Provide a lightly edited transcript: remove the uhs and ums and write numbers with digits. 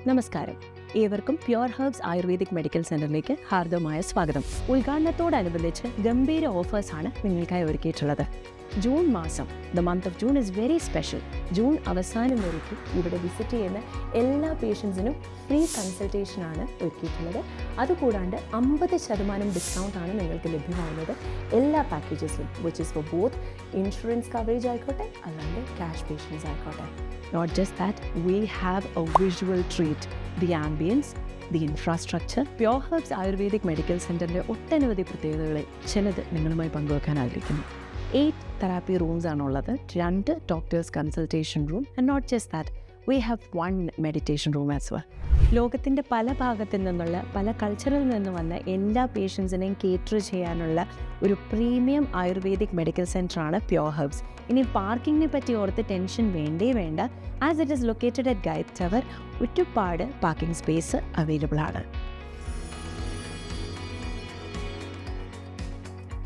നമസ്കാരം. ഏവർക്കും pure herbs ayurvedic medical സെന്ററിലേക്ക് ഹാർദവമായ സ്വാഗതം. ഉദ്ഘാടനത്തോടനുബന്ധിച്ച് ഗംഭീര ഓഫേഴ്സാണ് നിങ്ങൾക്കായി ഒരുക്കിയിട്ടുള്ളത്. ജൂൺ മാസം, the month of June is very special. June അവസാനം വരയ്ക്കും ഇവിടെ വിസിറ്റ് ചെയ്യുന്ന എല്ലാ പേഷ്യൻസിനും ഫ്രീ കൺസൾട്ടേഷനാണ് ഒരുക്കിയിട്ടുള്ളത്. അതുകൂടാണ്ട് 50% ഡിസ്കൗണ്ടാണ് നിങ്ങൾക്ക് ലഭ്യമാവുന്നത് എല്ലാ പാക്കേജസിലും, which is for both insurance coverage ആയിക്കോട്ടെ അല്ലാണ്ട് ക്യാഷ് പേഷ്യൻസ് ആയിക്കോട്ടെ. Not just that, we have a visual treat. The ambience, the infrastructure. Pure Herbs Ayurvedic Medical Centerന്റെ ഒട്ടനവധി പ്രത്യേകതകളെ ചിലത് നിങ്ങളുമായി പങ്കുവെക്കാൻ ആഗ്രഹിക്കുന്നു. 8 തെറാപ്പി റൂംസ് ആണുള്ളത്, 2 doctors consultation room, and not just that, we have 1 meditation room as well. ലോകത്തിൻ്റെ പല ഭാഗത്തു നിന്നുള്ള പല കൾച്ചറിൽ നിന്ന് വന്ന എല്ലാ പേഷ്യൻസിനെയും കേറ്റർ ചെയ്യാനുള്ള ഒരു പ്രീമിയം ആയുർവേദിക് മെഡിക്കൽ സെൻ്ററാണ് പ്യുവർ ഹെർബ്സ്. ഇനി പാർക്കിങ്ങിനെ പറ്റി ഓർത്ത് tension as it is located at guide tower. ഒരുപാട് പാർക്കിംഗ് സ്പേസ് അവൈലബിൾ ആണ്.